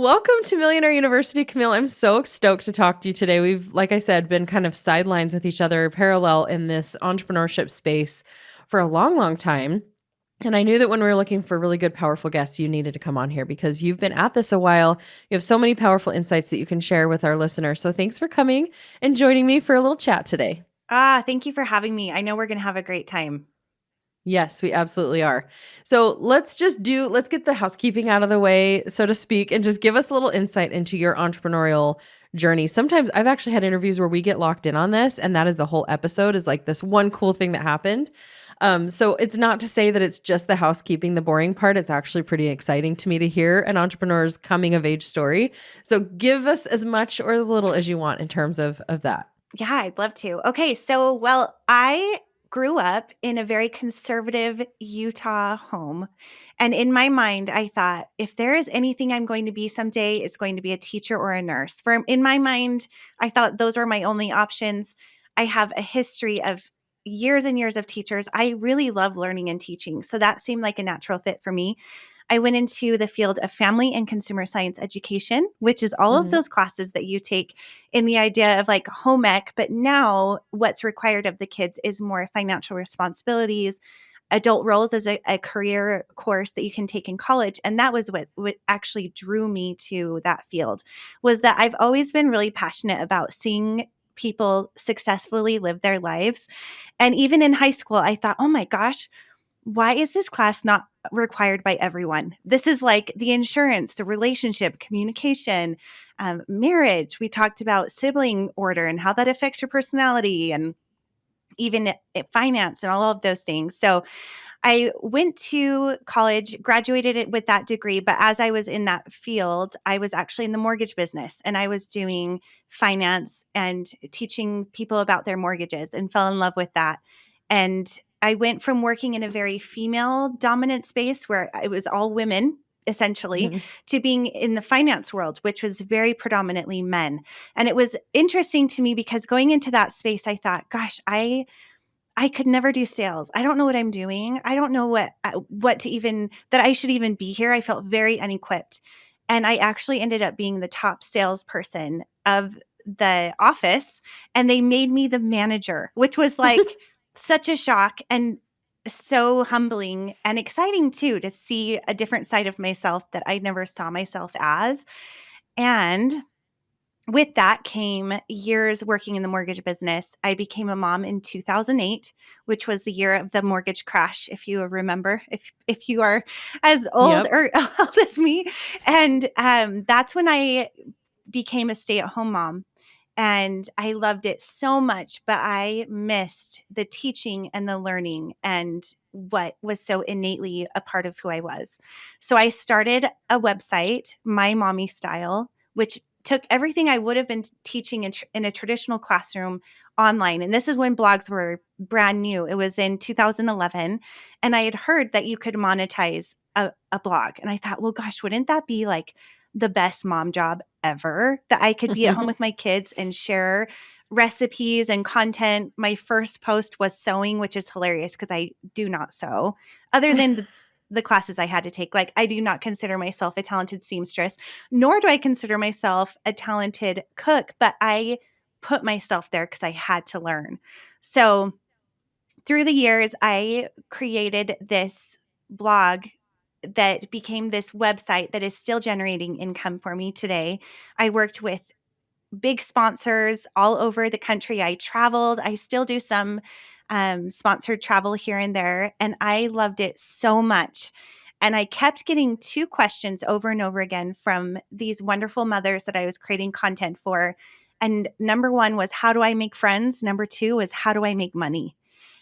Welcome to Millionaire University, Camille. I'm so stoked to talk to you today. We've, like I said, been kind of sidelines with each other, parallel in this entrepreneurship space for a long, long time. And I knew that when we were looking for really good, powerful guests, you needed to come on here because you've been at this a while. You have so many powerful insights that you can share with our listeners. So thanks for coming and joining me for a little chat today. Thank you for having me. I know we're going to have a great time. Yes, we absolutely are. So let's get the housekeeping out of the way, so to speak, and just give us a little insight into your entrepreneurial journey. Sometimes I've actually had interviews where we get locked in on this, and that is the whole episode is like this one cool thing that happened. So it's not to say that it's just the housekeeping, the boring part. It's actually pretty exciting to me to hear an entrepreneur's coming of age story. So give us as much or as little as you want in terms of that. Yeah, I'd love to. Okay, I grew up in a very conservative Utah home. And in my mind, I thought, if there is anything I'm going to be someday, it's going to be a teacher or a nurse. In my mind, I thought those were my only options. I have a history of years and years of teachers. I really love learning and teaching. So that seemed like a natural fit for me. I went into the field of family and consumer science education, which is all of Mhm. those classes that you take in the idea of like home ec. But now what's required of the kids is more financial responsibilities, adult roles as a career course that you can take in college. And that was what actually drew me to that field, was that I've always been really passionate about seeing people successfully live their lives. And even in high school, I thought, oh my gosh, why is this class not required by everyone? This is like the insurance, the relationship, communication, marriage. We talked about sibling order and how that affects your personality, and even finance and all of those things. So I went to college, graduated it with that degree. But as I was in that field, I was actually in the mortgage business, and I was doing finance and teaching people about their mortgages, and fell in love with that. And I went from working in a very female dominant space where it was all women essentially, Mhm. to being in the finance world, which was very predominantly men. And it was interesting to me because going into that space, I thought, gosh, I could never do sales. I don't know what I'm doing. I don't know what to even that I should even be here. I felt very unequipped. And I actually ended up being the top salesperson of the office, and they made me the manager, which was like such a shock and so humbling and exciting too, to see a different side of myself that I never saw myself as. And with that came years working in the mortgage business. I became a mom in 2008, which was the year of the mortgage crash, if you remember, if you are as old Yep. or old as me. And that's when I became a stay-at-home mom. And I loved it so much, but I missed the teaching and the learning and what was so innately a part of who I was. So I started a website, My Mommy Style, which took everything I would have been teaching in a traditional classroom online. And this is when blogs were brand new. It was in 2011. And I had heard that you could monetize a blog. And I thought, well, gosh, wouldn't that be like the best mom job ever, that I could be at home with my kids and share recipes and content? My first post was sewing, which is hilarious because I do not sew other than the classes I had to take. Like, I do not consider myself a talented seamstress, nor do I consider myself a talented cook, but I put myself there because I had to learn. So through the years, I created this blog that became this website that is still generating income for me today. I worked with big sponsors all over the country. I traveled. I still do some sponsored travel here and there, and I loved it so much. And I kept getting two questions over and over again from these wonderful mothers that I was creating content for. And number one was, how do I make friends? Number two was, how do I make money?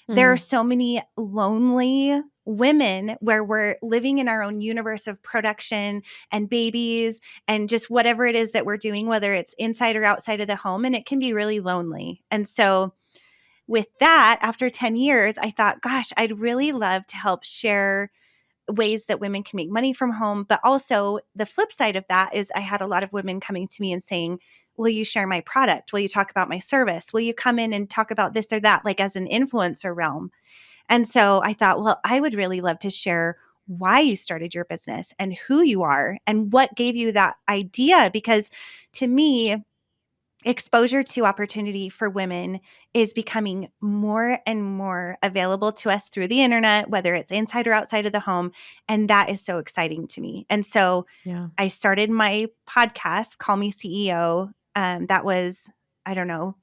There are Mm. so many lonely women where we're living in our own universe of production and babies and just whatever it is that we're doing, whether it's inside or outside of the home, and it can be really lonely. And so with that, after 10 years, I thought, gosh, I'd really love to help share ways that women can make money from home. But also the flip side of that is I had a lot of women coming to me and saying, will you share my product? Will you talk about my service? Will you come in and talk about this or that, like as an influencer realm? And so I thought, well, I would really love to share why you started your business and who you are and what gave you that idea. Because to me, exposure to opportunity for women is becoming more and more available to us through the internet, whether it's inside or outside of the home. And that is so exciting to me. And so Yeah. I started my podcast, Call Me CEO. That was, I don't know,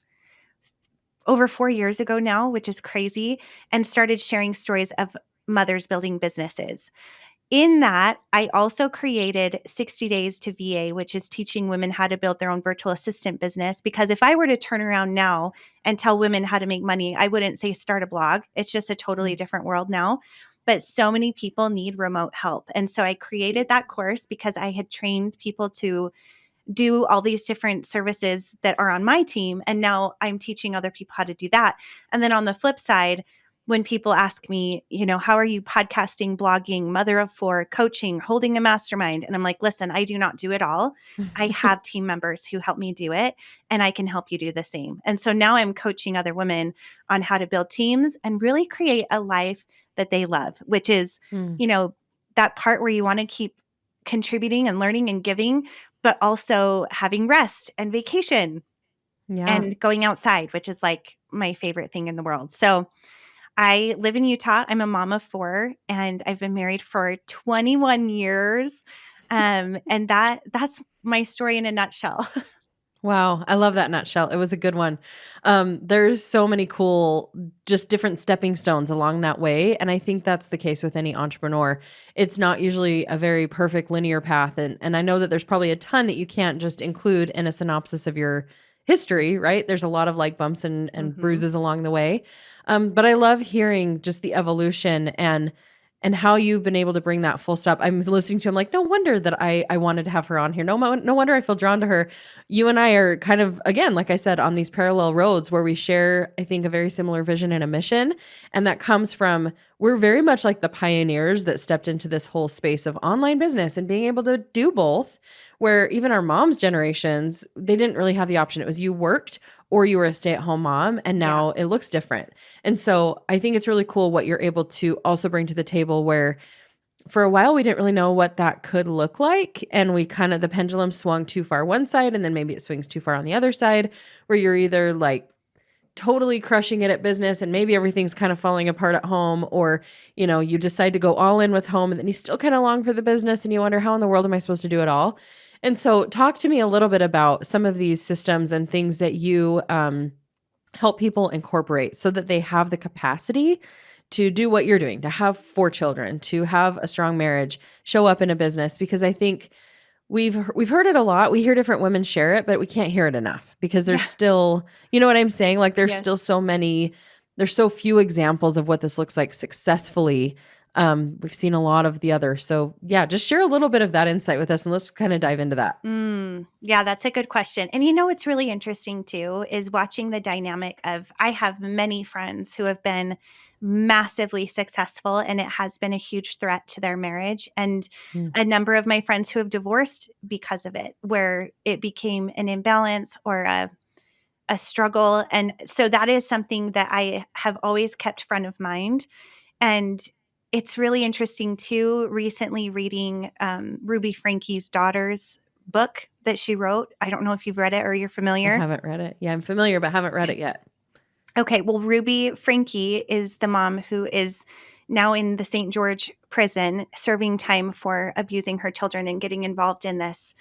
over 4 years ago now, which is crazy, and started sharing stories of mothers building businesses. In that, I also created 60 Days to VA, which is teaching women how to build their own virtual assistant business. Because if I were to turn around now and tell women how to make money, I wouldn't say start a blog. It's just a totally Mm. different world now. But so many people need remote help. And so I created that course because I had trained people to do all these different services that are on my team. And now I'm teaching other people how to do that. And then on the flip side, when people ask me, how are you podcasting, blogging, mother of four, coaching, holding a mastermind? And I'm like, listen, I do not do it all. I have team members who help me do it, and I can help you do the same. And so now I'm coaching other women on how to build teams and really create a life that they love, which is, Mm. that part where you want to keep contributing and learning and giving, but also having rest and vacation Yeah. and going outside, which is like my favorite thing in the world. So I live in Utah. I'm a mom of four, and I've been married for 21 years. And that's my story in a nutshell. Wow, I love that nutshell. It was a good one. There's so many cool, just different stepping stones along that way, and I think that's the case with any entrepreneur. It's not usually a very perfect linear path, and I know that there's probably a ton that you can't just include in a synopsis of your history, right? There's a lot of like bumps and hmm bruises along the way, but I love hearing just the evolution and how you've been able to bring that full stop. I'm listening to. I'm like, no wonder that I wanted to have her on here. No wonder I feel drawn to her. You and I are kind of, again, like I said, on these parallel roads where we share, I think, a very similar vision and a mission. And that comes from, we're very much like the pioneers that stepped into this whole space of online business and being able to do both, where even our mom's generations, they didn't really have the option. It was you worked or you were a stay-at-home mom, and Yeah. now it looks different. And so I think it's really cool what you're able to also bring to the table where for a while we didn't really know what that could look like, and we kind of the pendulum swung too far one side and then maybe it swings too far on the other side, where you're either like totally crushing it at business and maybe everything's kind of falling apart at home, or you decide to go all in with home and then you still kind of long for the business and you wonder how in the world am I supposed to do it all. And so talk to me a little bit about some of these systems and things that you help people incorporate so that they have the capacity to do what you're doing, to have four children, to have a strong marriage, show up in a business. Because I think we've heard it a lot. We hear different women share it, but we can't hear it enough because there's Yeah. still, you know what I'm saying? Like there's Yes. still there's so few examples of what this looks like successfully. We've seen a lot of the other. So yeah, just share a little bit of that insight with us and let's kind of dive into that. Yeah, that's a good question. And what's really interesting too is watching the dynamic of I have many friends who have been massively successful, and it has been a huge threat to their marriage. And Mm. a number of my friends who have divorced because of it, where it became an imbalance or a struggle. And so that is something that I have always kept front of mind. And it's really interesting too, recently reading Ruby Frankie's daughter's book that she wrote. I don't know if you've read it or you're I familiar. haven't read it. Yeah, I'm familiar, but haven't read it yet. Okay, well, Ruby Frankie is the mom who is now in the St. George prison serving time for abusing her children and getting involved in this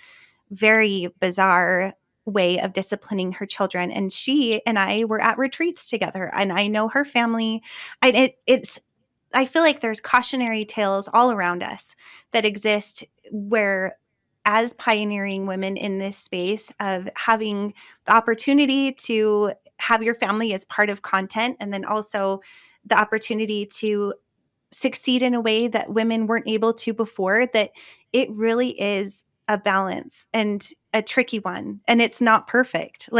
very bizarre way of disciplining her children. And she and I were at retreats together, and I know her family. I feel like there's cautionary tales all around us that exist where, as pioneering women in this space of having the opportunity to have your family as part of content, and then also the opportunity to succeed in a way that women weren't able to before, that it really is a balance and a tricky one, and it's not perfect.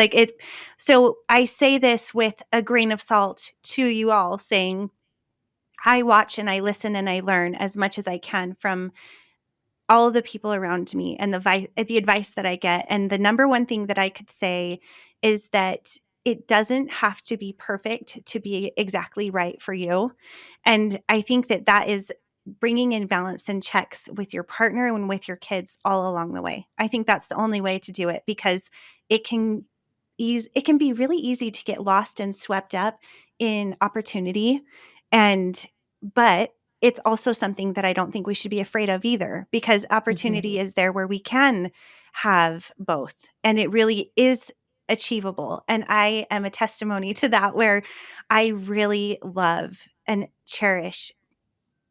So I say this with a grain of salt to you all, saying I watch and I listen and I learn as much as I can from all of the people around me and the advice that I get. And the number one thing that I could say is that it doesn't have to be perfect to be exactly right for you. And I think that that is bringing in balance and checks with your partner and with your kids all along the way. I think that's the only way to do it, because it can it can be really easy to get lost and swept up in opportunity. And but it's also something that I don't think we should be afraid of either, because Mhm. opportunity is there where we can have both, and it really is achievable. And I am a testimony to that, where I really love and cherish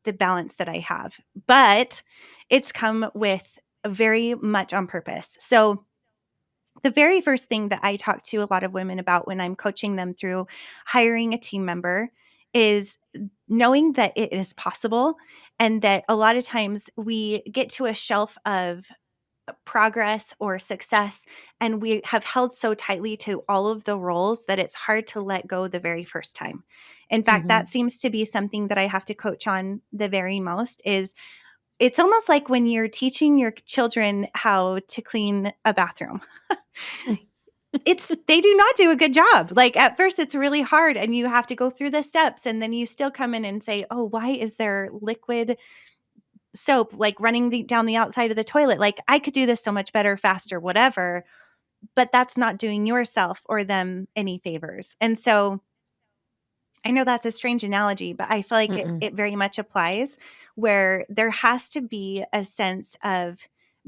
the balance that I have. But it's come with very much on purpose. So the very first thing that I talk to a lot of women about when I'm coaching them through hiring a team member is knowing that it is possible, and that a lot of times we get to a shelf of progress or success, and we have held so tightly to all of the roles that it's hard to let go the very first time. In fact, that Mhm. seems to be something that I have to coach on the very most. Is it's almost like when you're teaching your children how to clean a bathroom. They do not do a good job. Like, at first it's really hard, and you have to go through the steps, and then you still come in and say, "Oh, why is there liquid soap like running down the outside of the toilet? Like, I could do this so much better, faster, whatever." But that's not doing yourself or them any favors. And so I know that's a strange analogy, but I feel like Mm-mm. it very much applies, where there has to be a sense of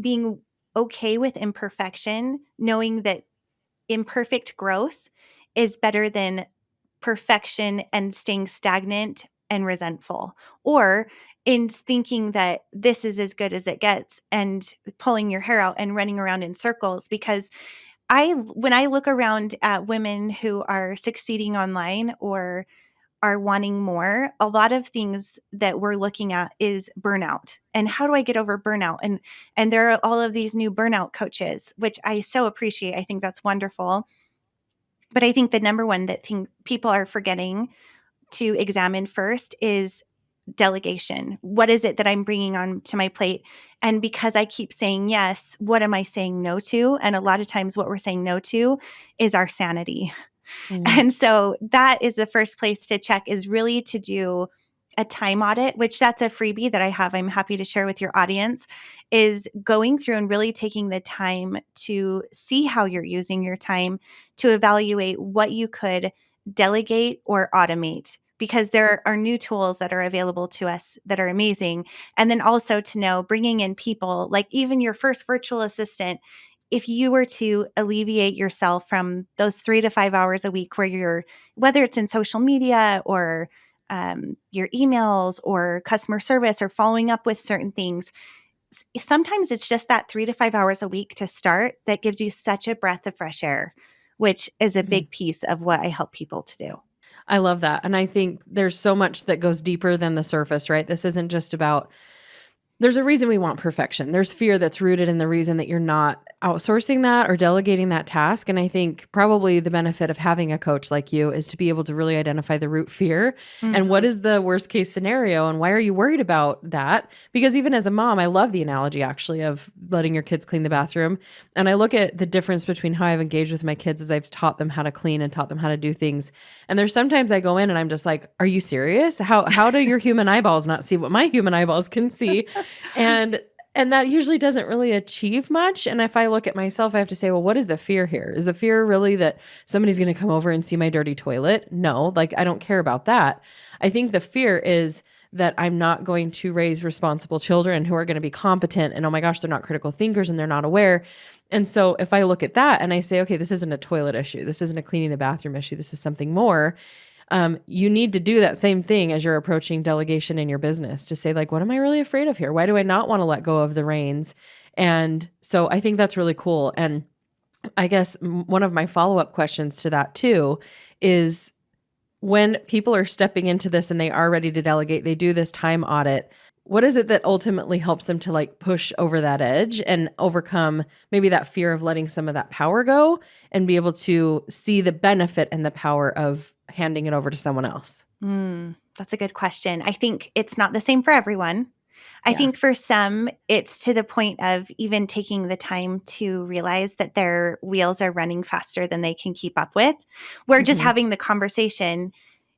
being okay with imperfection, knowing that imperfect growth is better than perfection and staying stagnant and resentful, or in thinking that this is as good as it gets and pulling your hair out and running around in circles. Because when I look around at women who are succeeding online or are wanting more, a lot of things that we're looking at is burnout. And how do I get over burnout? And there are all of these new burnout coaches, which I so appreciate. I think that's wonderful. But I think the number one that thing people are forgetting to examine first is delegation. What is it that I'm bringing on to my plate? And because I keep saying yes, what am I saying no to? And a lot of times what we're saying no to is our sanity. Mm. And so that is the first place to check, is really to do a time audit, which that's a freebie that I have. I'm happy to share with your audience, is going through and really taking the time to see how you're using your time, to evaluate what you could delegate or automate, because there are new tools that are available to us that are amazing. And then also to know, bringing in people, like even your first virtual assistant, if you were to alleviate yourself from those 3 to 5 hours a week where whether it's in social media or your emails or customer service or following up with certain things, sometimes it's just that 3 to 5 hours a week to start that gives you such a breath of fresh air, which is a Mhm. big piece of what I help people to do. I love that, and I think there's so much that goes deeper than the surface, right? This isn't just about there's a reason we want perfection. There's fear that's rooted in the reason that you're not outsourcing that or delegating that task. And I think probably the benefit of having a coach like you is to be able to really identify the root fear and what Mhm. is the worst case scenario and why are you worried about that? Because even as a mom, I love the analogy actually of letting your kids clean the bathroom. And I look at the difference between how I've engaged with my kids as I've taught them how to clean and taught them how to do things. And there's sometimes I go in and I'm just like, are you serious? How do your human eyeballs not see what my human eyeballs can see? And that usually doesn't really achieve much. And if I look at myself, I have to say, well, what is the fear here? Is the fear really that somebody's going to come over and see my dirty toilet? No, like I don't care about that. I think the fear is that I'm not going to raise responsible children who are going to be competent and oh my gosh, they're not critical thinkers and they're not aware. And so if I look at that and I say, okay, this isn't a toilet issue, this isn't a cleaning the bathroom issue, this is something more, you need to do that same thing as you're approaching delegation in your business to say, like, what am I really afraid of here? Why do I not want to let go of the reins? And so I think that's really cool. And I guess one of my follow up questions to that too is when people are stepping into this and they are ready to delegate, they do this time audit. What is it that ultimately helps them to like push over that edge and overcome maybe that fear of letting some of that power go and be able to see the benefit and the power of handing it over to someone else? That's a good question. I think it's not the same for everyone. I Yeah. think for some, it's to the point of even taking the time to realize that their wheels are running faster than they can keep up with. We're just Mhm. having the conversation.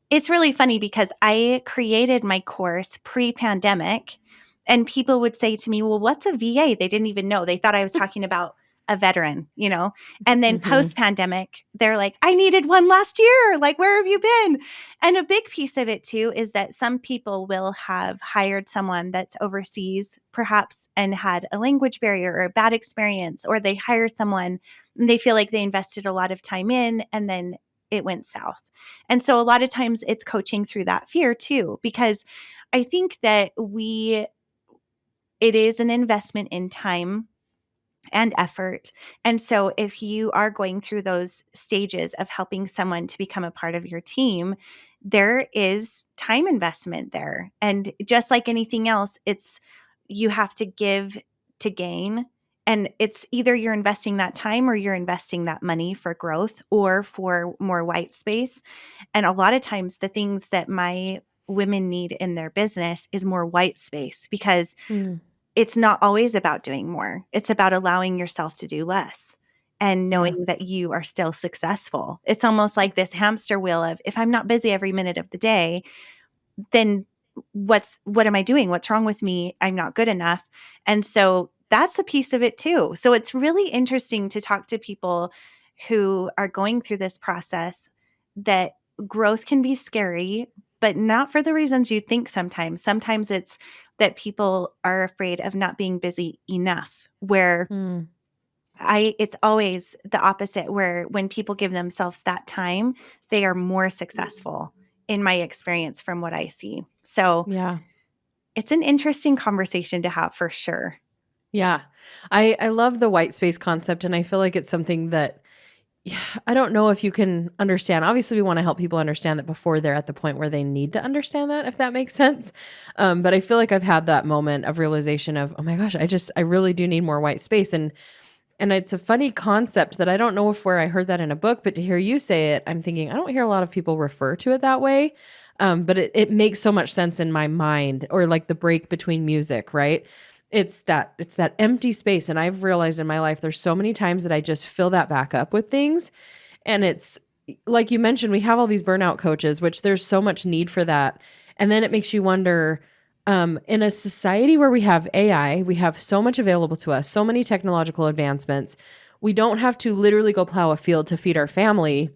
It's really funny because I created my course pre-pandemic, and people would say to me, "Well, what's a VA?" They didn't even know. They thought I was talking about a veteran, you know? And then Mhm. post-pandemic, they're like, "I needed one last year. Like, where have you been?" And a big piece of it too is that some people will have hired someone that's overseas perhaps and had a language barrier or a bad experience, or they hire someone and they feel like they invested a lot of time in and then it went south. And so a lot of times it's coaching through that fear too, because I think that it is an investment in time and effort. And so if you are going through those stages of helping someone to become a part of your team, there is time investment there. And just like anything else, it's you have to give to gain. And it's either you're investing that time or you're investing that money for growth or for more white space. And a lot of times, the things that my women need in their business is more white space because Mm. it's not always about doing more. It's about allowing yourself to do less and Yeah. knowing that you are still successful. It's almost like this hamster wheel of if I'm not busy every minute of the day, then what am I doing? What's wrong with me? I'm not good enough. And so that's a piece of it too. So it's really interesting to talk to people who are going through this process that growth can be scary, but not for the reasons you think sometimes. Sometimes it's that people are afraid of not being busy enough, where Mm. it's always the opposite, where when people give themselves that time, they are more successful in my experience from what I see. So Yeah. it's an interesting conversation to have for sure. Yeah. I love the white space concept, and I feel like it's something that yeah, I don't know if you can understand. Obviously, we wanna help people understand that before they're at the point where they need to understand that, if that makes sense. But I feel like I've had that moment of realization of, "Oh my gosh, I really do need more white space," and it's a funny concept that I don't know if where I heard that in a book, but to hear you say it, I'm thinking, I don't hear a lot of people refer to it that way. But it makes so much sense in my mind, or like the break between music, right? It's that empty space. And I've realized in my life there's so many times that I just fill that back up with things. And it's like you mentioned, we have all these burnout coaches, which there's so much need for that. And then it makes you wonder, in a society where we have AI, we have so much available to us, so many technological advancements. We don't have to literally go plow a field to feed our family.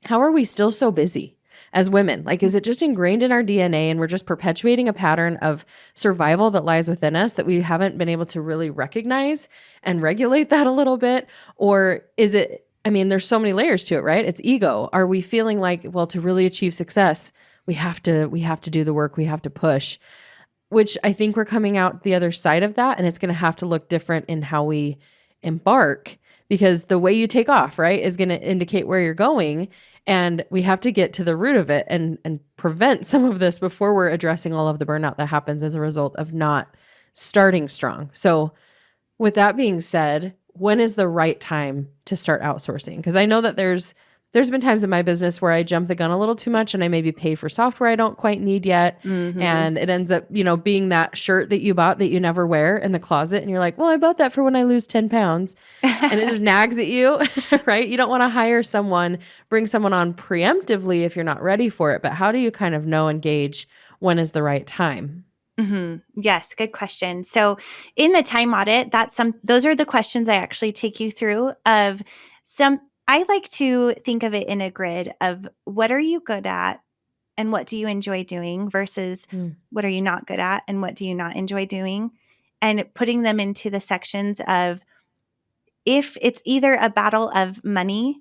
How are we still so busy as women? Like, is it just ingrained in our DNA and we're just perpetuating a pattern of survival that lies within us that we haven't been able to really recognize and regulate that a little bit? Or is it, I mean, there's so many layers to it, right? It's ego. Are we feeling like, well, to really achieve success, we have to do the work, we have to push, which I think we're coming out the other side of that, and it's gonna have to look different in how we embark, because the way you take off, right, is gonna indicate where you're going, and we have to get to the root of it and prevent some of this before we're addressing all of the burnout that happens as a result of not starting strong. So with that being said, when is the right time to start outsourcing? Because I know that there's been times in my business where I jump the gun a little too much and I maybe pay for software I don't quite need yet. Mhm. And it ends up, being that shirt that you bought that you never wear in the closet. And you're like, well, I bought that for when I lose 10 pounds. And it just nags at you, right? You don't want to hire someone, bring someone on preemptively if you're not ready for it. But how do you kind of know and gauge when is the right time? Mhm. Yes, good question. So in the time audit, those are the questions I actually take you through of some I like to think of it in a grid of what are you good at and what do you enjoy doing versus Mm. what are you not good at and what do you not enjoy doing, and putting them into the sections of if it's either a battle of money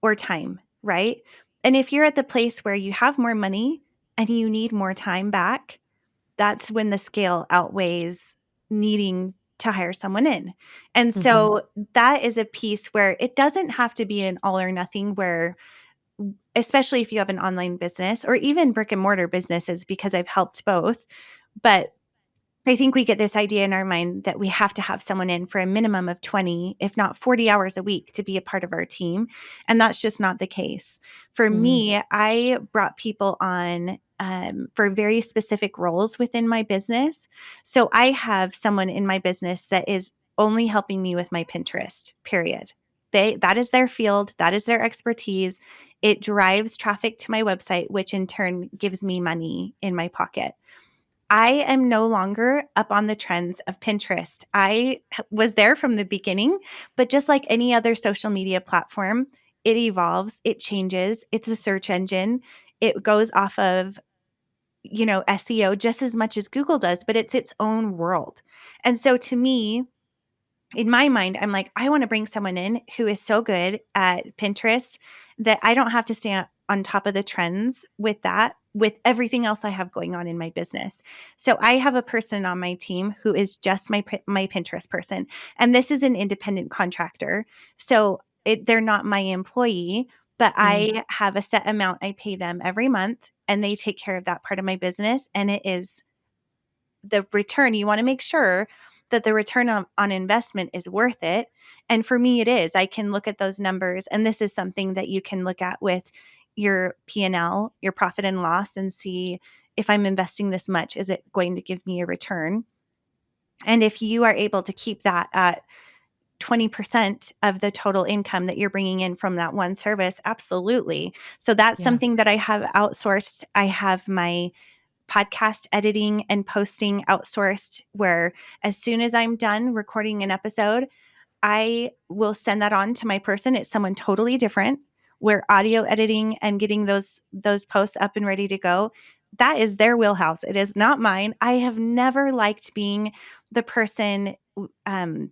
or time, right? And if you're at the place where you have more money and you need more time back, that's when the scale outweighs needing to hire someone in. And Mhm. so that is a piece where it doesn't have to be an all or nothing, where especially if you have an online business or even brick and mortar businesses, because I've helped both. But I think we get this idea in our mind that we have to have someone in for a minimum of 20, if not 40 hours a week to be a part of our team. And that's just not the case. For Mhm. me, I brought people on for very specific roles within my business. So I have someone in my business that is only helping me with my Pinterest, period. That is their field, that is their expertise. It drives traffic to my website, which in turn gives me money in my pocket. I am no longer up on the trends of Pinterest. I was there from the beginning, but just like any other social media platform, it evolves, it changes. It's a search engine. It goes off of, SEO just as much as Google does, but it's its own world. And so to me, in my mind, I'm like, I want to bring someone in who is so good at Pinterest that I don't have to stay on top of the trends with that, with everything else I have going on in my business. So I have a person on my team who is just my Pinterest person, and this is an independent contractor. So they're not my employee, but Mm. I have a set amount I pay them every month, and they take care of that part of my business, and it is the return. You want to make sure that the return on investment is worth it. And for me, it is. I can look at those numbers, and this is something that you can look at with your P&L, your profit and loss, and see, if I'm investing this much, is it going to give me a return? And if you are able to keep that at 20% of the total income that you're bringing in from that one service, absolutely. So that's Yeah. something that I have outsourced. I have my podcast editing and posting outsourced, where as soon as I'm done recording an episode, I will send that on to my person. It's someone totally different, where audio editing and getting those posts up and ready to go, that is their wheelhouse. It is not mine. I have never liked being the person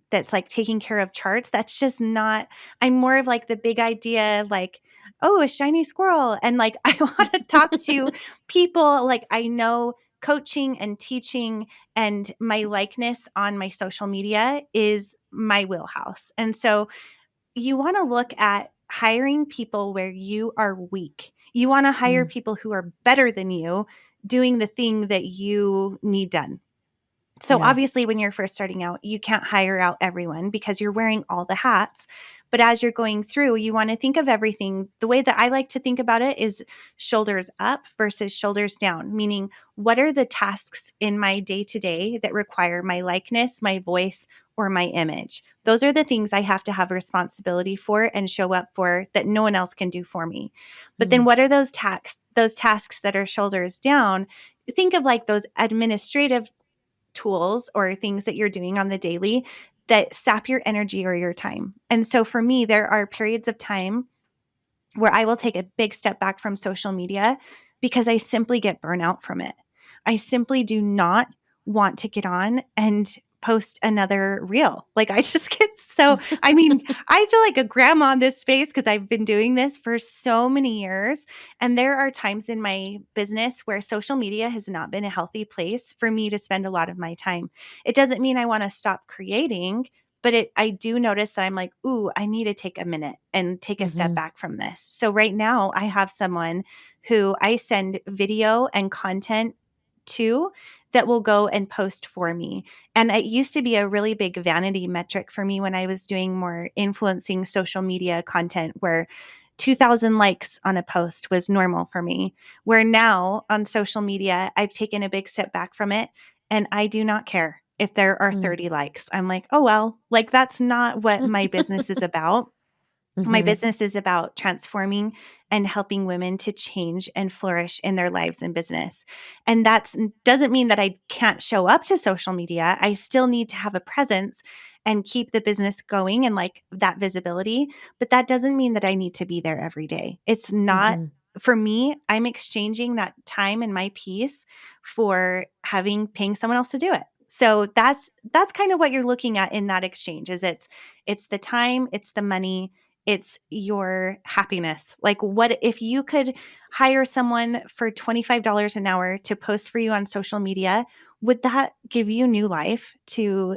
that's like taking care of charts. That's just not, I'm more of like the big idea, like, oh, a shiny squirrel. And like, I want to talk to people. Like, I know coaching and teaching and my likeness on my social media is my wheelhouse. And so you want to look at hiring people where you are weak. You want to hire Mm. people who are better than you doing the thing that you need done. So Yeah. obviously, when you're first starting out, you can't hire out everyone because you're wearing all the hats. But as you're going through, you want to think of everything. The way that I like to think about it is shoulders up versus shoulders down, meaning what are the tasks in my day to day that require my likeness, my voice, or my image? Those are the things I have to have responsibility for and show up for that no one else can do for me. But then Mm. what are those tasks that are shoulders down? Think of like those administrative tools or things that you're doing on the daily that sap your energy or your time. And so for me, there are periods of time where I will take a big step back from social media because I simply get burnout from it. I simply do not want to get on and post another reel. Like, I just get so, I mean, I feel like a grandma in this space because I've been doing this for so many years. And there are times in my business where social media has not been a healthy place for me to spend a lot of my time. It doesn't mean I want to stop creating, but I do notice that I'm like, ooh, I need to take a minute and take a step Mhm. back from this. So right now I have someone who I send video and content to that will go and post for me. And it used to be a really big vanity metric for me when I was doing more influencing social media content, where 2,000 likes on a post was normal for me. Where now on social media, I've taken a big step back from it, and I do not care if there are Mm. 30 likes. I'm like, oh, well, like, that's not what my business is about. My Mhm. business is about transforming and helping women to change and flourish in their lives and business. And that doesn't mean that I can't show up to social media. I still need to have a presence and keep the business going and like that visibility. But that doesn't mean that I need to be there every day. It's not. Mhm. For me, I'm exchanging that time and my peace for paying someone else to do it. So that's kind of what you're looking at in that exchange. Is it's the time, it's the money, it's your happiness. Like, what if you could hire someone for $25 an hour to post for you on social media? Would that give you new life to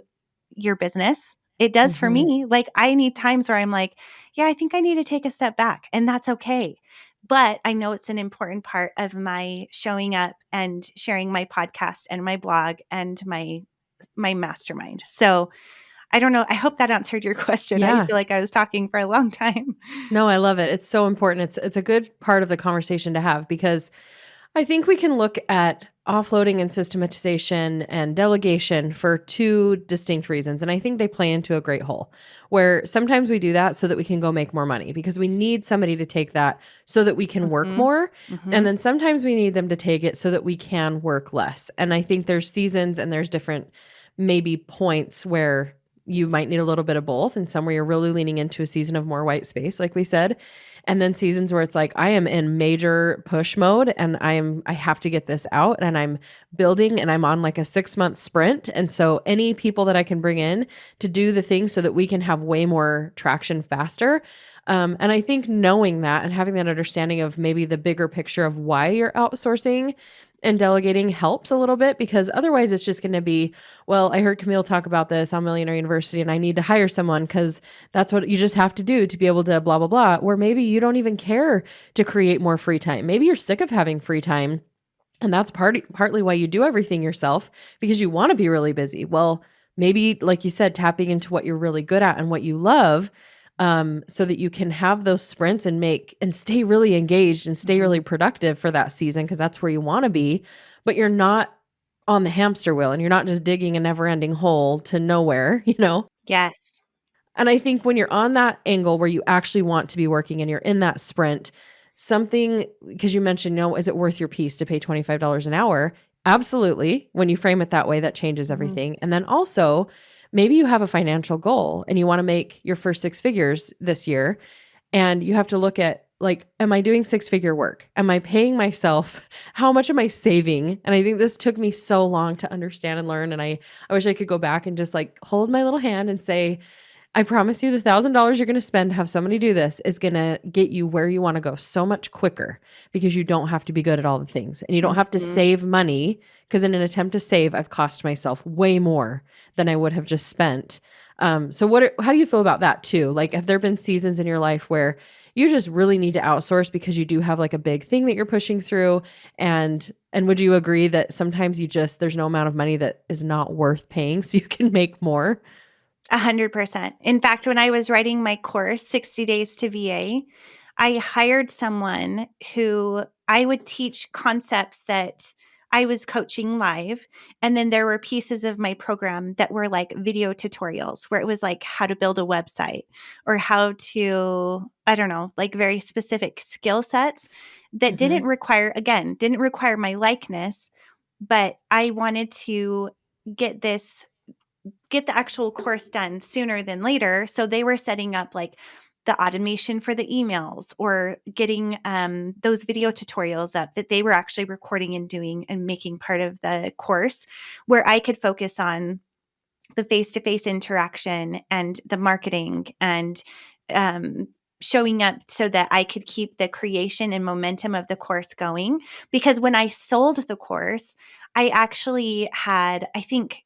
your business? It does for Mhm. me. Like, I need times where I'm like, yeah, I think I need to take a step back, and that's okay. But I know it's an important part of my showing up and sharing my podcast and my blog and my mastermind. So, I don't know. I hope that answered your question. I Yeah. feel like I was talking for a long time. No, I love it. It's so important. It's a good part of the conversation to have because I think we can look at offloading and systematization and delegation for two distinct reasons. And I think they play into a great whole where sometimes we do that so that we can go make more money because we need somebody to take that so that we can work Mhm. more. And Mhm. then sometimes we need them to take it so that we can work less. And I think there's seasons and there's different maybe points where you might need a little bit of both and some where you're really leaning into a season of more white space, like we said. And then seasons where it's like, I am in major push mode and I have to get this out and I'm building and I'm on like a 6-month sprint. And so any people that I can bring in to do the things so that we can have way more traction faster. And I think knowing that and having that understanding of maybe the bigger picture of why you're outsourcing and delegating helps a little bit because otherwise it's just going to be, well, I heard Camille talk about this on Millionaire University and I need to hire someone because that's what you just have to do to be able to blah, blah, blah. Where maybe you don't even care to create more free time. Maybe you're sick of having free time. And that's partly why you do everything yourself because you want to be really busy. Well, maybe, like you said, tapping into what you're really good at and what you love so that you can have those sprints and make and stay really engaged and stay really Mhm. productive for that season because that's where you want to be. But you're not on the hamster wheel and you're not just digging a never ending hole to nowhere, you know? Yes. And I think when you're on that angle where you actually want to be working and you're in that sprint, something because you mentioned, is it worth your piece to pay $25 an hour? Absolutely. When you frame it that way, that changes Mhm. everything. And then also, maybe you have a financial goal and you want to make your first 6 figures this year. And you have to look at like, am I doing 6-figure work? Am I paying myself? How much am I saving? And I think this took me so long to understand and learn. And I wish I could go back and just like hold my little hand and say, I promise you the $1,000 you're going to spend to have somebody do this is going to get you where you want to go so much quicker because you don't have to be good at all the things and you don't have to Mhm. save money because in an attempt to save, I've cost myself way more than I would have just spent. So how do you feel about that too? Like, have there been seasons in your life where you just really need to outsource because you do have like a big thing that you're pushing through? And would you agree that sometimes there's no amount of money that is not worth paying so you can make more? 100%. In fact, when I was writing my course, 60 Days to VA, I hired someone who I would teach concepts that I was coaching live. And then there were pieces of my program that were like video tutorials where it was like how to build a website or how to, I don't know, like very specific skill sets that Mhm. didn't require my likeness, but I wanted to get this get the actual course done sooner than later. So they were setting up like the automation for the emails or getting those video tutorials up that they were actually recording and doing and making part of the course where I could focus on the face-to-face interaction and the marketing and um, showing up so that I could keep the creation and momentum of the course going. Because when I sold the course, I actually had, I think,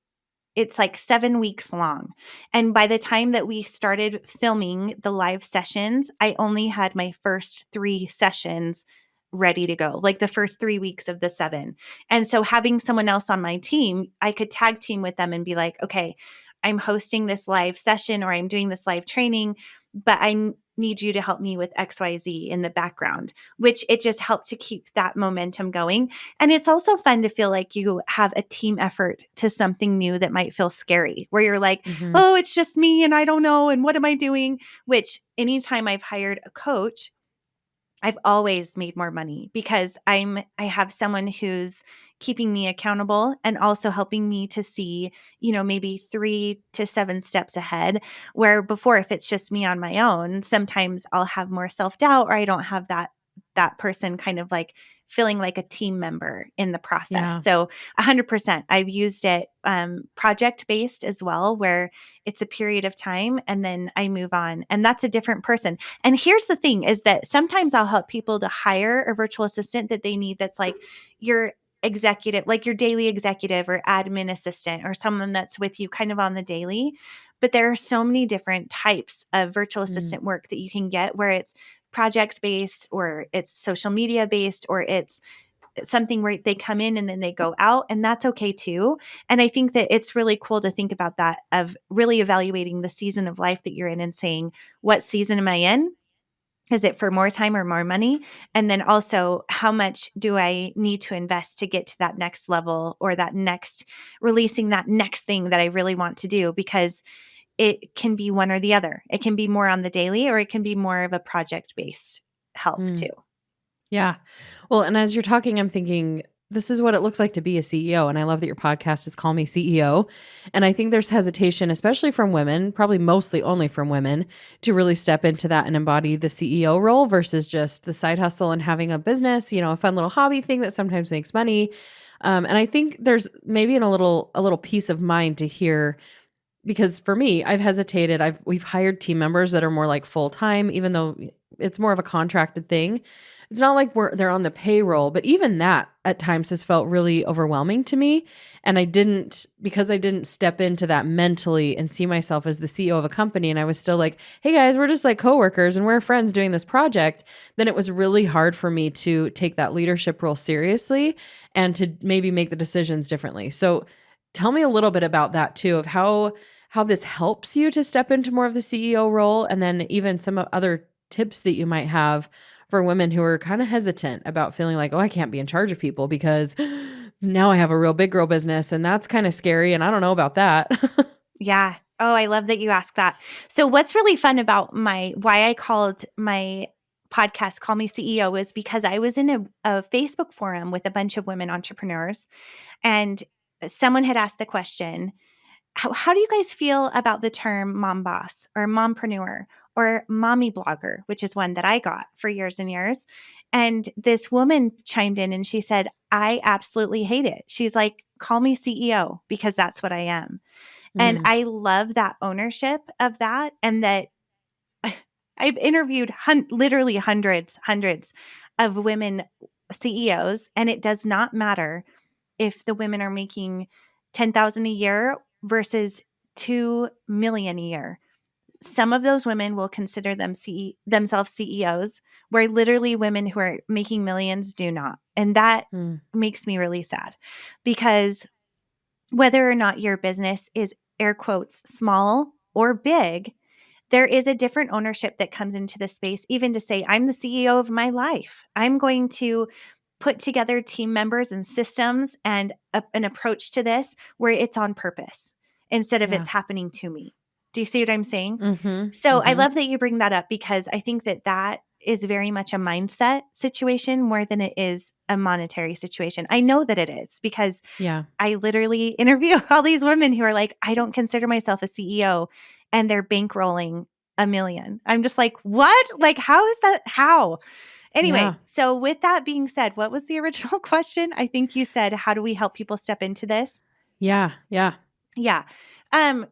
it's like 7 weeks long. And by the time that we started filming the live sessions, I only had my first 3 sessions ready to go, like the first 3 weeks of the 7. And so having someone else on my team, I could tag team with them and be like, "Okay, I'm hosting this live session or I'm doing this live training, but need you to help me with XYZ in the background," which it just helped to keep that momentum going. And it's also fun to feel like you have a team effort to something new that might feel scary, where you're like, Mhm. oh, it's just me and I don't know. And what am I doing? Which anytime I've hired a coach, I've always made more money because I have someone who's keeping me accountable and also helping me to see, maybe 3 to 7 steps ahead, where before if it's just me on my own, sometimes I'll have more self-doubt or I don't have that person kind of like feeling like a team member in the process. Yeah. So 100%. I've used it project based as well, where it's a period of time and then I move on. And that's a different person. And here's the thing is that sometimes I'll help people to hire a virtual assistant that they need that's like your executive, like your daily executive or admin assistant or someone that's with you kind of on the daily. But there are so many different types of virtual Mm. assistant work that you can get where it's project based or it's social media based or it's something where they come in and then they go out, and that's okay too. And I think that it's really cool to think about that, of really evaluating the season of life that you're in and saying, what season am I in? Is it for more time or more money? And then also, how much do I need to invest to get to that next level, or that next releasing that next thing that I really want to do? Because it can be one or the other. It can be more on the daily, or it can be more of a project based help too. Mm. Yeah. Well, and as you're talking, I'm thinking this is what it looks like to be a CEO. And I love that your podcast is Call Me CEO. And I think there's hesitation, especially from women, probably mostly only from women, to really step into that and embody the CEO role versus just the side hustle and having a business, a fun little hobby thing that sometimes makes money. And I think there's maybe a little peace of mind to hear because for me, I've hesitated. We've hired team members that are more like full-time, even though it's more of a contracted thing. It's not like they're on the payroll, but even that at times has felt really overwhelming to me. And because I didn't step into that mentally and see myself as the CEO of a company. And I was still like, hey guys, we're just like coworkers and we're friends doing this project. Then it was really hard for me to take that leadership role seriously and to maybe make the decisions differently. So tell me a little bit about that too, of how this helps you to step into more of the CEO role, and then even some other tips that you might have for women who are kind of hesitant about feeling like, oh, I can't be in charge of people because now I have a real big girl business and that's kind of scary and I don't know about that. Yeah. Oh, I love that you asked that. So what's really fun about why I called my podcast Call Me CEO is because I was in a Facebook forum with a bunch of women entrepreneurs, and someone had asked the question, how do you guys feel about the term mom boss or mompreneur or mommy blogger, which is one that I got for years and years? And this woman chimed in and she said, I absolutely hate it. She's like, call me CEO because that's what I am. And Mm, I love that ownership of that. And that I've interviewed literally hundreds of women CEOs, and it does not matter if the women are making 10,000 a year versus 2 million a year. Some of those women will consider themselves CEOs, where literally women who are making millions do not. And that mm, makes me really sad, because whether or not your business is air quotes small or big, there is a different ownership that comes into the space, even to say, I'm the CEO of my life. I'm going to put together team members and systems and an approach to this where it's on purpose instead of yeah. it's happening to me. Do you see what I'm saying? Mhm. So I Mhm. love that you bring that up, because I think that that is very much a mindset situation more than it is a monetary situation. I know that it is, because Yeah. I literally interview all these women who are like, I don't consider myself a CEO, and they're bankrolling 1 million. I'm just like, what? Like, how is that? How? Anyway, Yeah. so with that being said, what was the original question? I think you said, how do we help people step into this? Yeah. Yeah. Yeah.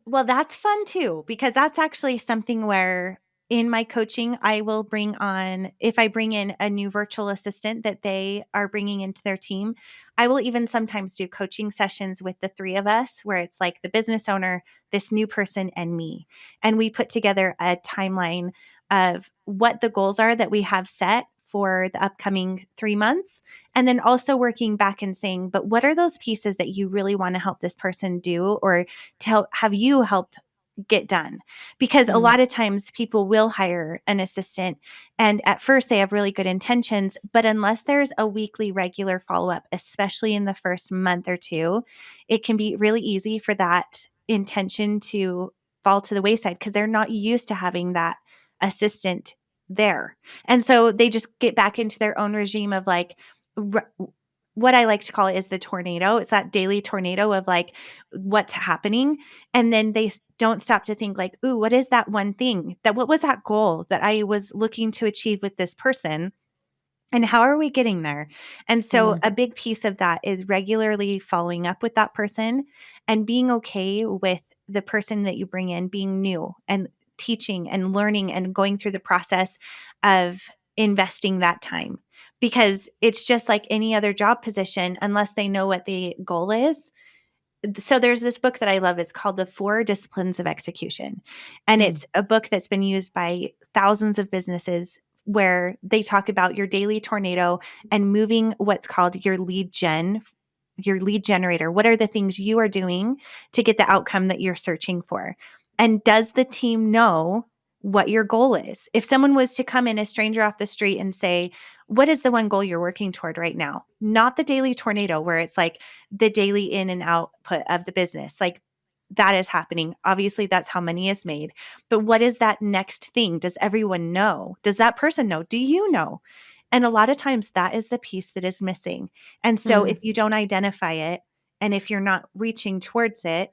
Well, that's fun too, because that's actually something where in my coaching, I will bring on, if I bring in a new virtual assistant that they are bringing into their team, I will even sometimes do coaching sessions with the three of us where it's like the business owner, this new person, and me. And we put together a timeline of what the goals are that we have set for the upcoming 3 months, and then also working back and saying, but what are those pieces that you really want to help this person do, or to have you help get done? Because a Mm, lot of times people will hire an assistant, and at first they have really good intentions, but unless there's a weekly regular follow-up, especially in the first month or two, it can be really easy for that intention to fall to the wayside because they're not used to having that assistant there. And so they just get back into their own regime of like, what I like to call it is the tornado. It's that daily tornado of like what's happening. And then they don't stop to think like, ooh, what is that one thing what was that goal that I was looking to achieve with this person? And how are we getting there? And so mm, a big piece of that is regularly following up with that person and being okay with the person that you bring in being new and teaching and learning and going through the process of investing that time. Because it's just like any other job position, unless they know what the goal is. So there's this book that I love. It's called The Four Disciplines of Execution. And mm, it's a book that's been used by thousands of businesses, where they talk about your daily tornado and moving what's called your lead generator. What are the things you are doing to get the outcome that you're searching for? And does the team know what your goal is. If someone was to come in, a stranger off the street, and say, what is the one goal you're working toward right now? Not the daily tornado where it's like the daily in and output of the business. Like that is happening. Obviously, that's how money is made. But what is that next thing? Does everyone know? Does that person know? Do you know? And a lot of times that is the piece that is missing. And so Mm, if you don't identify it and if you're not reaching towards it,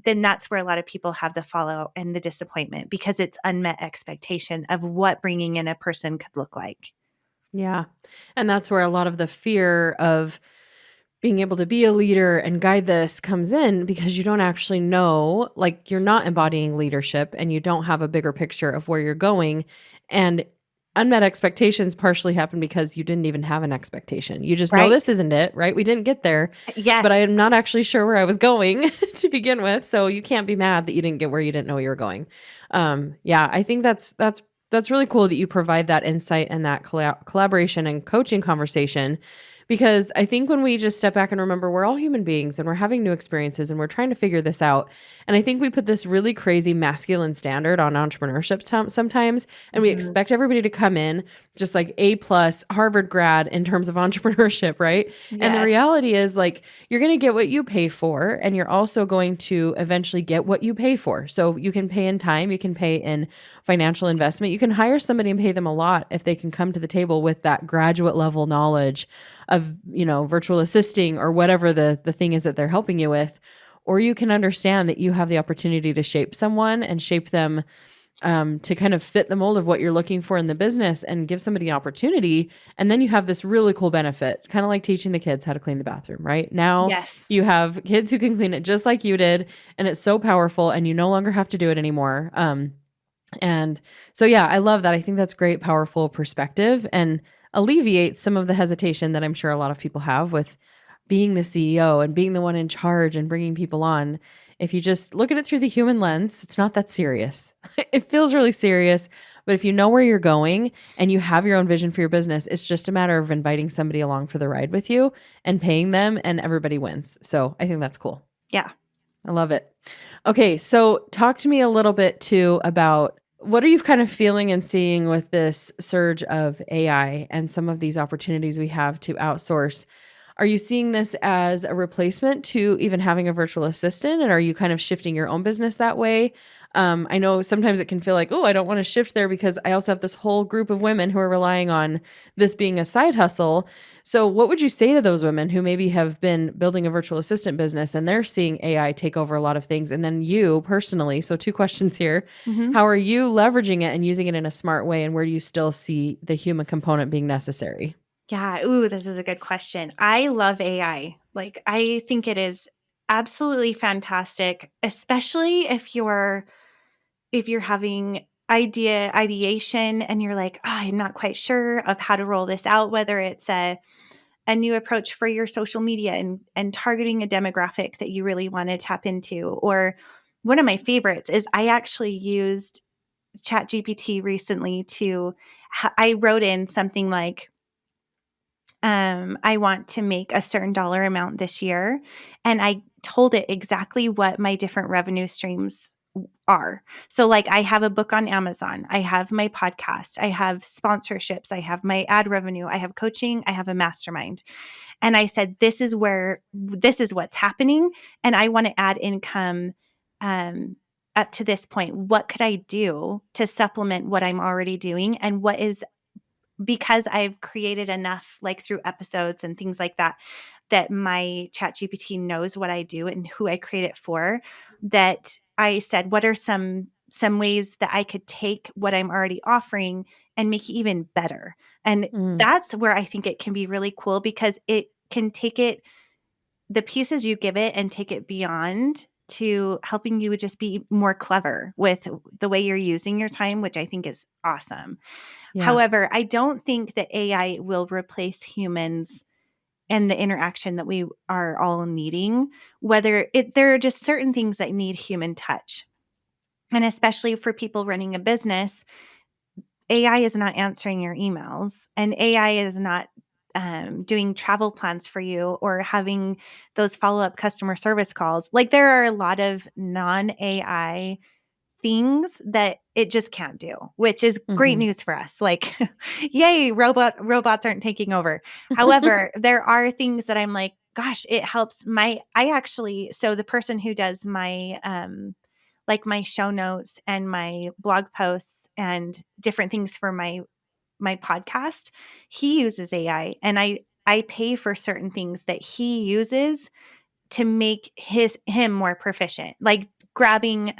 then that's where a lot of people have the fallout and the disappointment because it's unmet expectation of what bringing in a person could look like. yeah. And that's where a lot of the fear of being able to be a leader and guide this comes in because you don't actually know, like you're not embodying leadership and you don't have a bigger picture of where you're going. And unmet expectations partially happen because you didn't even have an expectation. You just know Right. this isn't it, right? We didn't get there, but I Yes. am not actually sure where I was going to begin with. So you can't be mad that you didn't get where you didn't know you were going. Yeah, I think that's really cool that you provide that insight and that collaboration and coaching conversation because I think when we just step back and remember we're all human beings and we're having new experiences and we're trying to figure this out. And I think we put this really crazy masculine standard on entrepreneurship sometimes. And we Mhm. expect everybody to come in just like A plus Harvard grad in terms of entrepreneurship, right? And the Yes. reality is like you're going to get what you pay for and you're also going to eventually get what you pay for. So you can pay in time, you can pay in financial investment. You can hire somebody and pay them a lot if they can come to the table with that graduate level knowledge of, virtual assisting or whatever the thing is that they're helping you with. Or you can understand that you have the opportunity to shape someone and shape them to kind of fit the mold of what you're looking for in the business and give somebody an opportunity. And then you have this really cool benefit, kind of like teaching the kids how to clean the bathroom, right? Now Yes. you have kids who can clean it just like you did. And it's so powerful and you no longer have to do it anymore. And so, yeah, I love that. I think that's great, powerful perspective and alleviates some of the hesitation that I'm sure a lot of people have with being the CEO and being the one in charge and bringing people on. If you just look at it through the human lens, it's not that serious. It feels really serious, but if you know where you're going and you have your own vision for your business, it's just a matter of inviting somebody along for the ride with you and paying them, and everybody wins. So I think that's cool. Yeah. I love it. Okay, so talk to me a little bit too about what are you kind of feeling and seeing with this surge of AI and some of these opportunities we have to outsource? Are you seeing this as a replacement to even having a virtual assistant? And are you kind of shifting your own business that way? I know sometimes it can feel like, oh, I don't want to shift there because I also have this whole group of women who are relying on this being a side hustle. So, what would you say to those women who maybe have been building a virtual assistant business and they're seeing AI take over a lot of things? And then you personally, so two questions here. Mhm. How are you leveraging it and using it in a smart way? And where do you still see the human component being necessary? Yeah. Ooh, this is a good question. I love AI. Like, I think it is absolutely fantastic, especially if you're having ideation and you're like, oh, I'm not quite sure of how to roll this out, whether it's a new approach for your social media and targeting a demographic that you really want to tap into. Or one of my favorites is I actually used ChatGPT recently to I wrote in something like I want to make a certain dollar amount this year. And I told it exactly what my different revenue streams are. So, like, I have a book on Amazon, I have my podcast, I have sponsorships, I have my ad revenue, I have coaching, I have a mastermind. And I said, this is what's happening. And I want to add income up to this point. What could I do to supplement what I'm already doing? And what is because I've created enough, like through episodes and things like that, that my chat GPT knows what I do and who I create it for, that I said, what are some ways that I could take what I'm already offering and make it even better? And Mm, that's where I think it can be really cool because it can take it the pieces you give it and take it beyond to helping you just be more clever with the way you're using your time, which I think is awesome. yeah. However, I don't think that AI will replace humans and the interaction that we are all needing, there are just certain things that need human touch. And especially for people running a business, AI is not answering your emails and AI is not doing travel plans for you or having those follow up customer service calls. Like there are a lot of non AI things that it just can't do, which is great Mhm. news for us. Like, yay, robots aren't taking over. However, there are things that I'm like, gosh, it helps so the person who does my like my show notes and my blog posts and different things for my podcast, he uses AI, and I pay for certain things that he uses to make him more proficient, like grabbing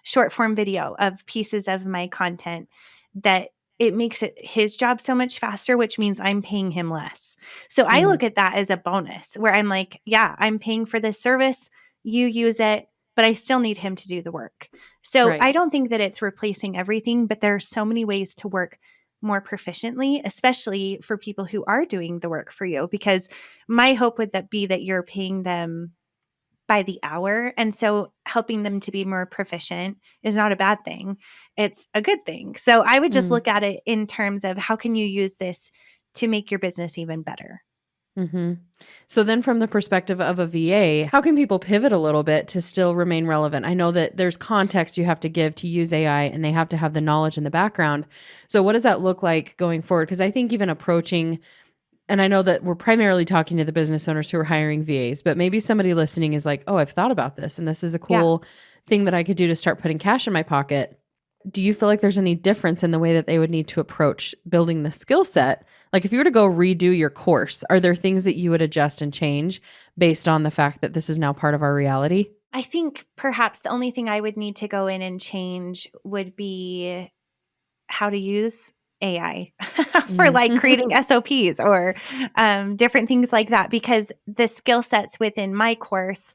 short form video of pieces of my content that it makes his job so much faster, which means I'm paying him less. So I Mm. look at that as a bonus where I'm like, yeah, I'm paying for this service, you use it, but I still need him to do the work. So Right. I don't think that it's replacing everything, but there are so many ways to work more proficiently, especially for people who are doing the work for you, because my hope would that be that you're paying them by the hour. And so helping them to be more proficient is not a bad thing. It's a good thing. So I would just Mm. look at it in terms of how can you use this to make your business even better? Mhm. So then from the perspective of a VA, how can people pivot a little bit to still remain relevant? I know that there's context you have to give to use AI and they have to have the knowledge in the background. So what does that look like going forward? Because I think even approaching, and I know that we're primarily talking to the business owners who are hiring VAs, but maybe somebody listening is like, "Oh, I've thought about this and this is a Yeah. cool thing that I could do to start putting cash in my pocket." Do you feel like there's any difference in the way that they would need to approach building the skill set? Like if you were to go redo your course, are there things that you would adjust and change based on the fact that this is now part of our reality? I think perhaps the only thing I would need to go in and change would be how to use AI for Mm. like creating SOPs or different things like that, because the skill sets within my course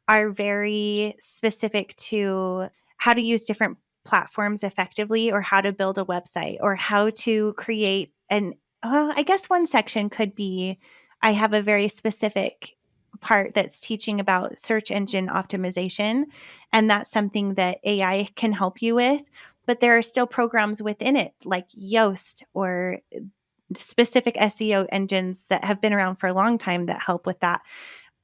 are very specific to how to use different platforms effectively, or how to build a website, or how to create I guess one section could be I have a very specific part that's teaching about search engine optimization. And that's something that AI can help you with, but there are still programs within it like Yoast or specific SEO engines that have been around for a long time that help with that.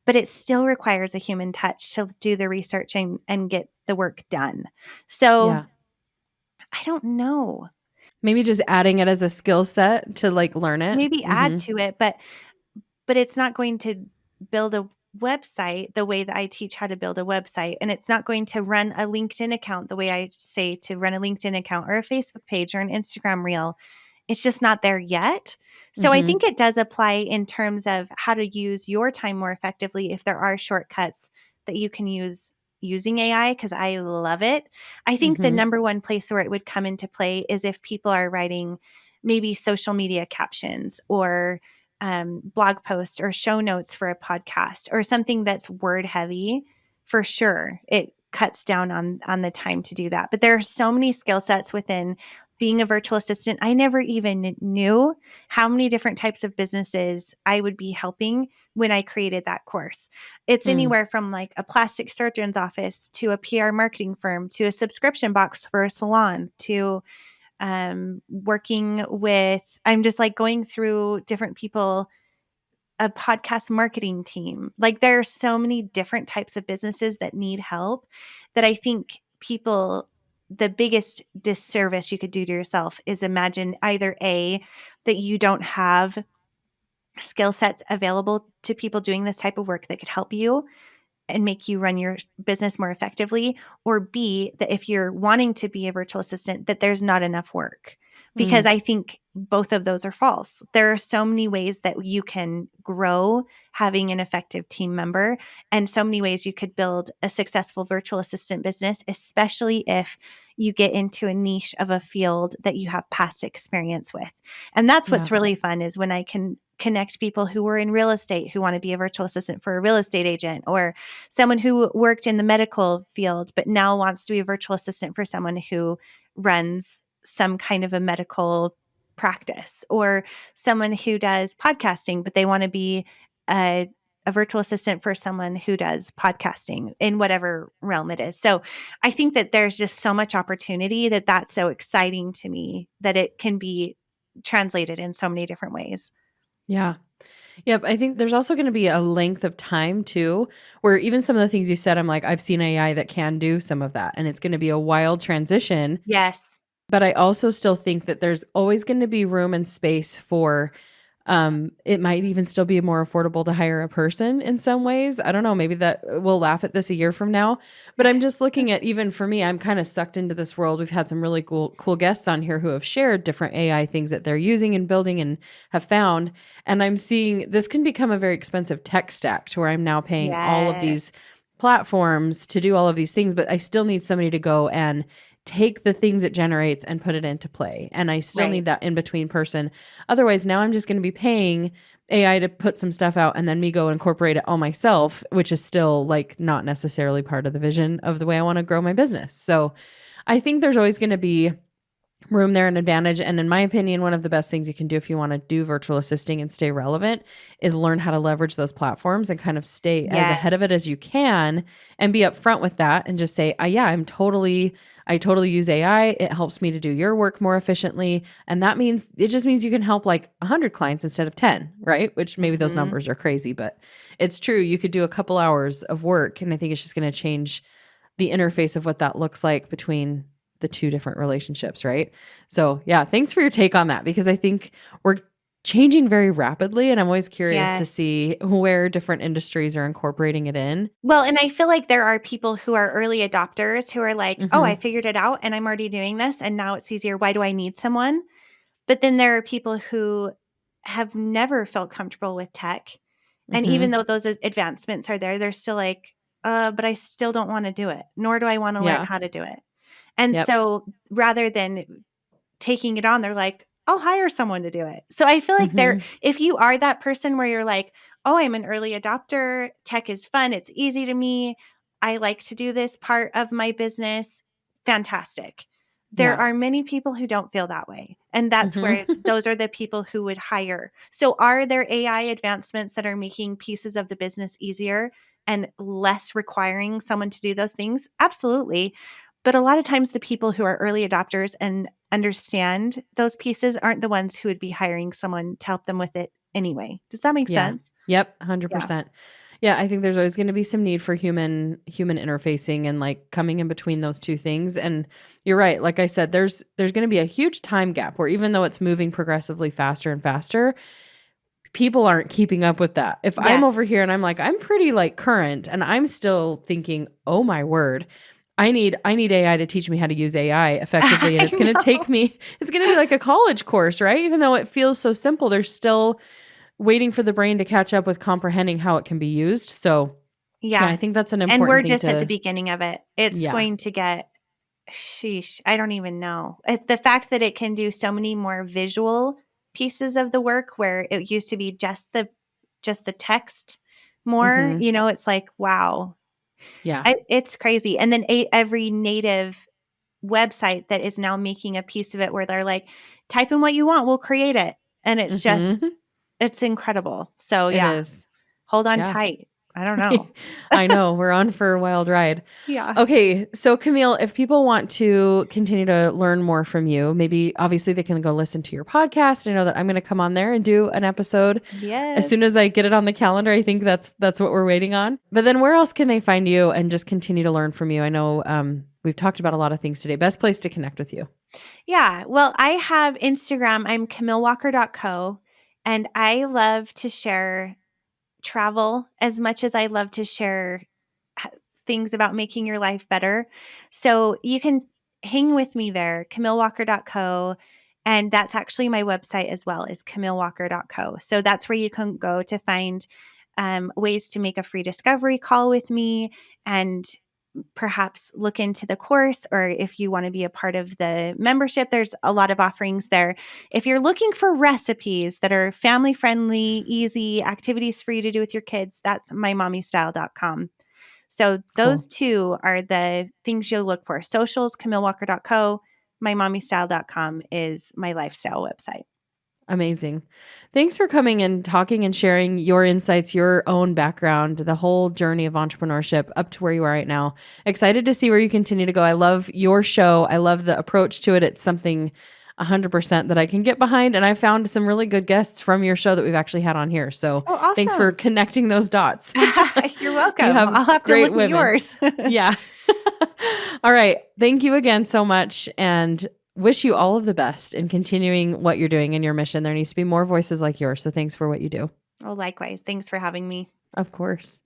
But it still requires a human touch to do the research and get the work done. So Yeah. I don't know. Maybe just adding it as a skill set to like learn it. Maybe add Mhm. to it, but it's not going to build a website the way that I teach how to build a website. And it's not going to run a LinkedIn account the way I say to run a LinkedIn account or a Facebook page or an Instagram reel. It's just not there yet. So I Mhm. think it does apply in terms of how to use your time more effectively if there are shortcuts that you can use using AI, because I love it. I think the Mhm. number one place where it would come into play is if people are writing maybe social media captions or blog post or show notes for a podcast or something that's word heavy. For sure it cuts down on the time to do that, but there are so many skill sets within being a virtual assistant. I never even knew how many different types of businesses I would be helping when I created that course. It's Mm. anywhere from like a plastic surgeon's office to a PR marketing firm to a subscription box for a salon to working with, I'm just like going through different people, a podcast marketing team. Like there are so many different types of businesses that need help that I think people, the biggest disservice you could do to yourself is imagine either A, that you don't have skill sets available to people doing this type of work that could help you and make you run your business more effectively, or B, that if you're wanting to be a virtual assistant, that there's not enough work. Because Mm. I think both of those are false. There are so many ways that you can grow having an effective team member, and so many ways you could build a successful virtual assistant business, especially if you get into a niche of a field that you have past experience with. And that's Yeah. what's really fun is when I can connect people who were in real estate who want to be a virtual assistant for a real estate agent, or someone who worked in the medical field but now wants to be a virtual assistant for someone who runs some kind of a medical practice, or someone who does podcasting but they want to be a virtual assistant for someone who does podcasting in whatever realm it is. So I think that there's just so much opportunity that that's so exciting to me that it can be translated in so many different ways. Yeah. Yep, I think there's also gonna be a length of time too, where even some of the things you said, I'm like, I've seen AI that can do some of that, and it's gonna be a wild transition, Yes. but I also still think that there's always gonna be room and space for it might even still be more affordable to hire a person in some ways. I don't know, maybe that we'll laugh at this a year from now, but I'm just looking at even for me, I'm kind of sucked into this world. We've had some really cool guests on here who have shared different AI things that they're using and building and have found, and I'm seeing this can become a very expensive tech stack to where I'm now paying all of Yes. these platforms to do all of these things, but I still need somebody to go and take the things it generates and put it into play. And I still Right. need that in between person. Otherwise, now I'm just going to be paying AI to put some stuff out and then me go incorporate it all myself, which is still like not necessarily part of the vision of the way I want to grow my business. So I think there's always going to be room there and advantage. And in my opinion, one of the best things you can do if you want to do virtual assisting and stay relevant is learn how to leverage those platforms and kind of stay as Yes. ahead of it as you can and be upfront with that and just say, yeah, I totally use AI. It helps me to do your work more efficiently. And that means it just means you can help like 100 clients instead of 10, right? Which maybe those Mhm. numbers are crazy, but it's true. You could do a couple hours of work. And I think it's just going to change the interface of what that looks like between the two different relationships, right? So, yeah, thanks for your take on that because I think we're changing very rapidly and I'm always curious to Yes. see where different industries are incorporating it in. Well, and I feel like there are people who are early adopters who are like, "Oh, I Mhm. figured it out and I'm already doing this and now it's easier. Why do I need someone?" But then there are people who have never felt comfortable with tech. And even Mhm. though those advancements are there, they're still like, but I still don't want to do it, nor do I want to learn Yeah. how to do it." And Yep. so rather than taking it on, they're like, "I'll hire someone to do it." So I feel like Mhm. if you are that person where you're like, "Oh, I'm an early adopter, tech is fun, it's easy to me, I like to do this part of my business," fantastic. There Yeah. are many people who don't feel that way, and that's Mhm. where those are the people who would hire. So are there AI advancements that are making pieces of the business easier and less requiring someone to do those things? Absolutely. But a lot of times the people who are early adopters and understand those pieces aren't the ones who would be hiring someone to help them with it anyway. Does that make Yeah. sense? Yep, Yeah. 100%. Yeah, I think there's always gonna be some need for human interfacing and, like, coming in between those 2 things, and you're right, like I said, there's gonna be a huge time gap where even though it's moving progressively faster and faster, people aren't keeping up with that. If I'm Yes. over here and I'm like, I'm pretty, like, current, and I'm still thinking, "Oh my word, I need AI to teach me how to use AI effectively," and I it's gonna know. take me it's gonna be like a college course, right? Even though it feels so simple, there's still waiting for the brain to catch up with comprehending how it can be used. So, yeah, Yeah. I think that's an And we're important thing just at the to beginning of it. It's yeah. going to get sheesh, I don't even know. The fact that it can do so many more visual pieces of the work where it used to be just the text more, Mhm. it's like, wow. Yeah. It's crazy. And then every native website that is now making a piece of it where they're like, "Type in what you want, we'll create it." And Mhm. it's incredible. So, It yeah, is. hold on Yeah. tight. I don't know. I know, we're on for a wild ride. Yeah. Okay, so Camille, if people want to continue to learn more from you, maybe obviously they can go listen to your podcast. I know that I'm gonna come on there and do an episode as Yes. soon as I get it on the calendar. I think that's what we're waiting on. But then where else can they find you and just continue to learn from you? I know, we've talked about a lot of things today. Best place to connect with you. Yeah. Well, I have Instagram. I'm camillewalker.co, and I love to share travel as much as I love to share h- things about making your life better. So you can hang with me there, camillewalker.co. And that's actually my website as well, is camillewalker.co. So that's where you can go to find ways to make a free discovery call with me and perhaps look into the course, or if you want to be a part of the membership, there's a lot of offerings there. If you're looking for recipes that are family friendly, easy activities for you to do with your kids, that's mymommystyle.com. So Cool. those two are the things you'll look for. Socials, camillewalker.co, mymommystyle.com is my lifestyle website. Amazing. Thanks for coming and talking and sharing your insights, your own background, the whole journey of entrepreneurship up to where you are right now. Excited to see where you continue to go. I love your show. I love the approach to it. It's something 100% that I can get behind. And I found some really good guests from your show that we've actually had on here. So Oh, thanks for awesome. connecting those dots. You're You welcome. have I'll have to great look at women. yours. Yeah. All right. Thank you again so much, and wish you all of the best in continuing what you're doing in your mission. There needs to be more voices like yours. So thanks for what you do. Oh, likewise. Thanks for having me. Of course.